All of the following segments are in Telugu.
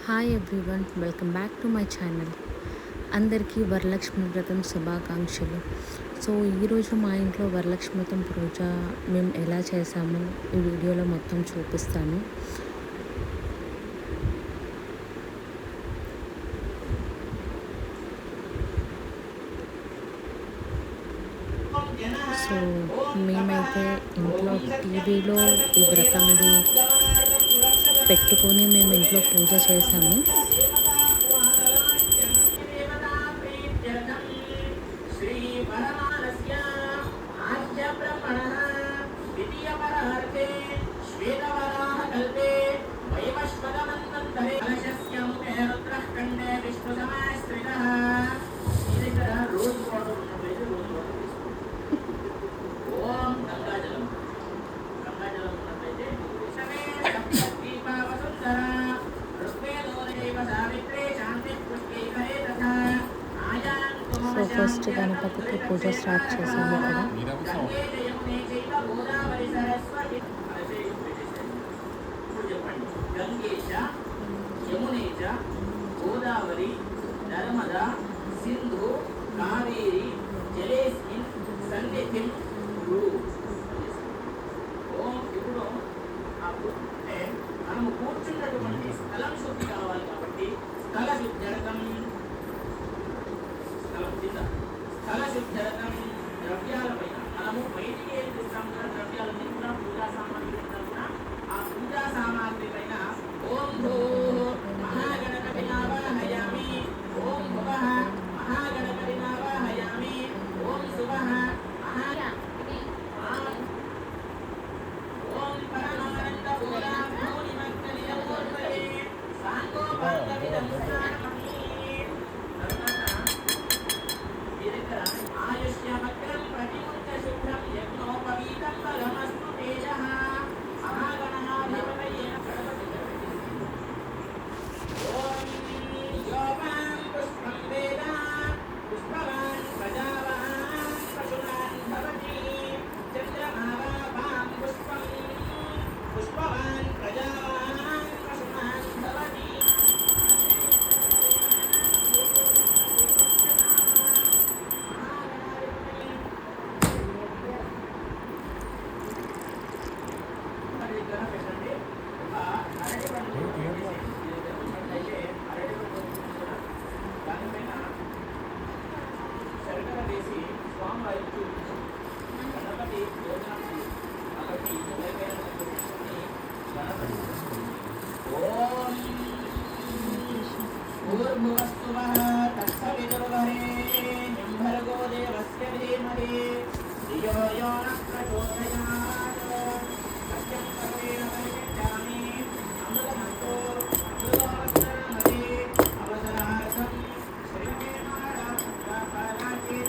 Hi everyone, welcome back to my channel. అందరికీ వరలక్ష్మి వ్రతం శుభాకాంక్షలు. సో ఈరోజు మా ఇంట్లో వరలక్ష్మి వ్రతం పూజ మేము ఎలా చేసామో ఈ వీడియోలో మొత్తం చూపిస్తాను. సో మేమైతే ఇంట్లో టీవీలో ఈ వ్రతంది పెట్టుకొని మేము ఇంట్లో పూజ చేసాము. సో ఫస్ట్ గణపతికి పూజ స్టార్ట్ చేసాము ఇక్కడ. గోదావరి నర్మదా సింధు కావేరి జలేస్మిన్ సన్నిధిం కురు. ఇప్పుడు అంటే మనము కూర్చున్నటువంటి స్థలం శుద్ధి కావాలి కాబట్టి స్థల శుద్ధరకం స్థల శుద్ధరకం ద్రవ్యాలపైన మనము బయటికి ఏం చేస్తాం కదా, ద్రవ్యాలన్నీ కూడా పూజా సామాగ్రి కూడా ఆ పూజా సామాగ్రి పైన ఓం భూ మహాగణపతి ఆవాహయామి, ఓం భువః మహాగణపతి ఆవాహయామి, ఓం శుభః ఓం పరమానంద బోధాభ్యో నిమగ్ననియమోర్వరే సాంగోపాంగవిదం స్నానమహి. ఆయుష్యమగ్రం ప్రతిముక్త శుభ్రం యజ్ఞోపవీతం బలమస్తు తేజః మహాగణాధిపతయే ఓం యోగాం పుష్పం వేద పుష్పవాన్ ప్రజావాన్ పశునాన్ భవతి చంద్రమావాపాం పుష్పం పుష్పవాన్ ప్రజావాన్ పశునాన్ భవతి. భూర్భువస్సువః తత్సవితుర్వరేణ్యం భర్గో దేవస్య ధీమహి ధియో యో నః ప్రచోదయాత్. సత్యం సర్వేణ పరిగచ్ఛామి అమృతమస్తు అమృతోపస్తరమతే అవసరార్థం శ్రీమే మహారాజాపరాజే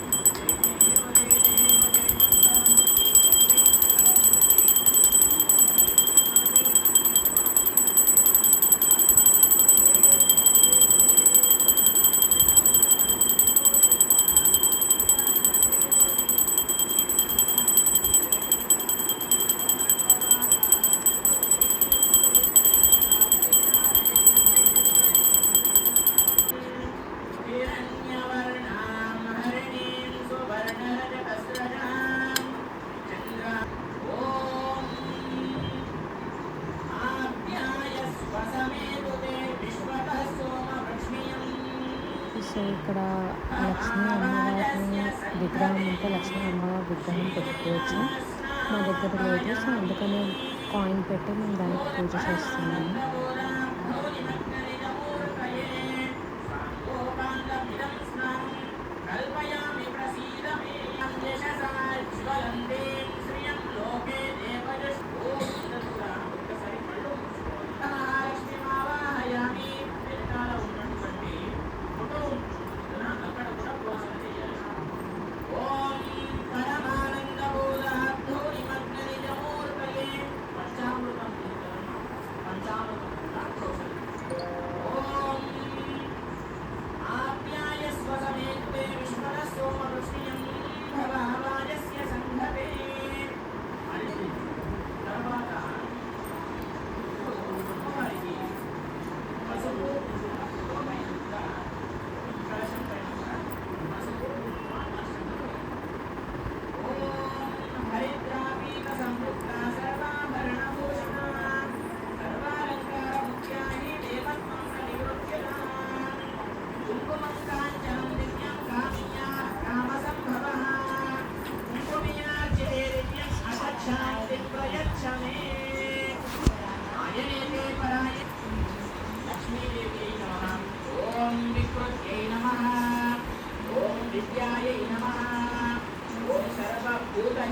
సో ఇక్కడ లక్ష్మీ అమ్మవారిని విగ్రహం ఉంటే లక్ష్మీ అమ్మవారి విగ్రహం పెట్టుకోవచ్చు. మా దగ్గర లేదు, సో అందుకని కాయిన్ పెట్టి మేము దానికి పూజ చేస్తున్నాము. ఆప్యాయ స్వసమేతే విశ్వరసోమ ఋషియం భవావాజస్య సంఘతే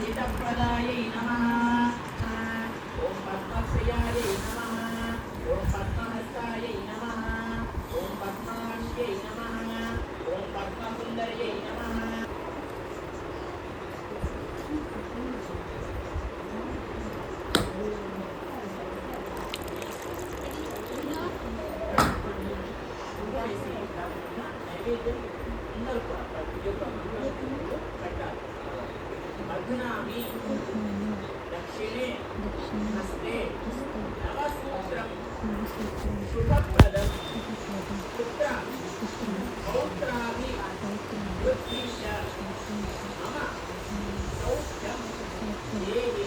हितप्रदायै नमः ॐ पद्मप्रियायै नमः ॐ पद्महस्तायै नमः ॐ पद्माक्ष्यै नमः ॐ पद्मसुन्दर्यै नमः अधुनामि दक्षिणे हस्ते नवसूत्रं शुभप्रदं पुत्र पौत्रादि वृद्धिश्च मम सौख्यं देहि मे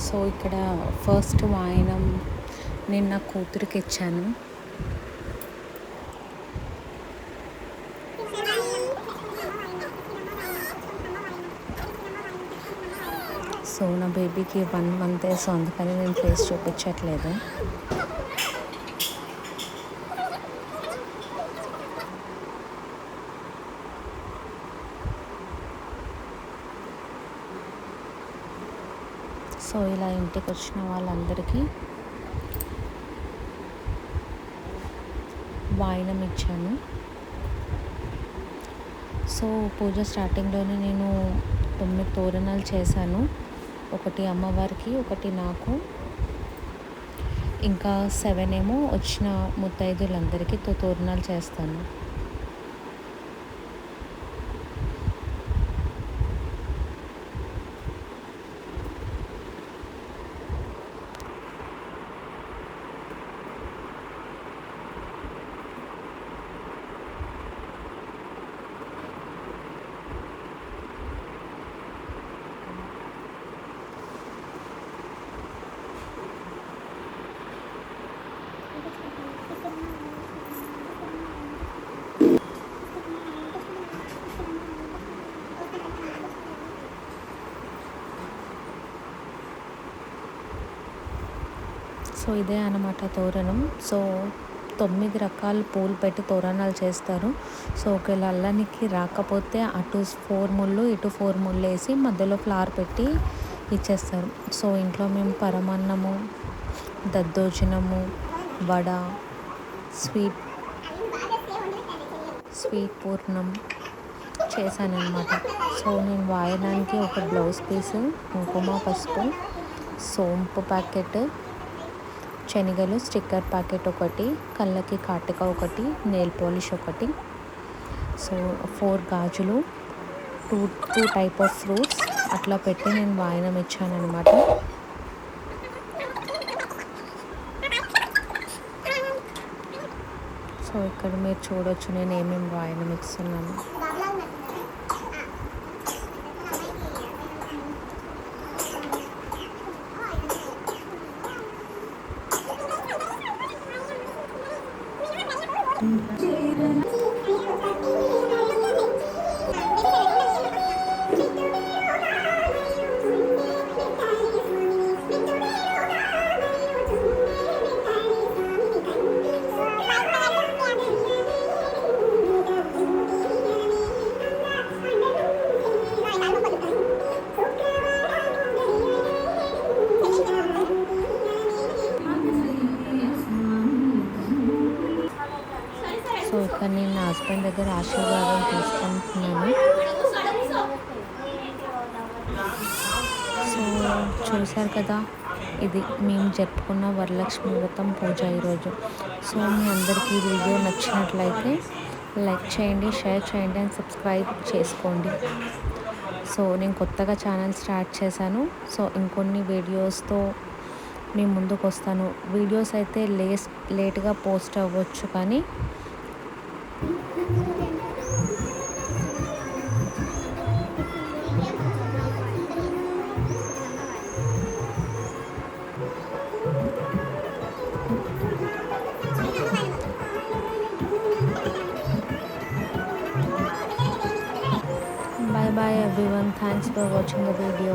సో ఇక్కడ ఫస్ట్ వాయనం నేను నా కూతురికి ఇచ్చాను. సో నా బేబీకి 1 month, సో అందుకని నేను ఫేస్ చూపించట్లేదు. సో ఇలా ఇంటికి వచ్చిన వాళ్ళందరికీ వాయినం ఇచ్చాను. సో పూజ స్టార్టింగ్లోనే నేను 9 తోరణాలు చేశాను. ఒకటి అమ్మవారికి, ఒకటి నాకు, ఇంకా 7 ఏమో వచ్చిన ముత్తైదులందరికీ తోరణాలు చేస్తాను. సో ఇదే అన్నమాట తోరణం. సో 9 రకాల పూలు పెట్టి తోరణాలు చేస్తారు. సో ఒకవేళ అల్లానికి రాకపోతే అటు 4 ముళ్ళు, ఇటు 4 ముళ్ళు వేసి మధ్యలో ఫ్లవర్ పెట్టి ఇచ్చేస్తారు. సో ఇంట్లో మేము పరమాన్నము, దద్దోజనము, వడ, స్వీట్ పూర్ణం చేశానన్నమాట. సో నేను వాయనానికి ఒక బ్లౌజ్ పీసు, కుంకుమ, పసుపు, సోంపు ప్యాకెట్, శనగలు, స్టిక్కర్ ప్యాకెట్ ఒకటి, కళ్ళకి కాటుక ఒకటి, నెయిల్ పాలిష్ ఒకటి, సో 4 గాజులు, two two type of fruits అట్లా పెట్టి నేను వాయనం ఇచ్చానమాట. సో ఇక్కడ మీరు చూడొచ్చు నేను ఏమేమి వాయనం ఇస్తున్నాను. సో ఇక్కడ నేను నా హస్బెండ్ దగ్గర ఆశీర్వాదం తీసుకుంటున్నాను. సో చూశారు కదా, ఇది మేము జరుపుకున్న వరలక్ష్మి వ్రతం పూజ ఈరోజు. సో మీ అందరికీ ఈ వీడియో నచ్చినట్లయితే లైక్ చేయండి, షేర్ చేయండి అండ్ సబ్స్క్రైబ్ చేసుకోండి. సో నేను కొత్తగా ఛానల్ స్టార్ట్ చేశాను. సో ఇంకొన్ని వీడియోస్తో మీ ముందుకు వస్తాను. వీడియోస్ అయితే లేట్గా పోస్ట్ అవ్వచ్చు, కానీ bye bye everyone, thanks for watching the video.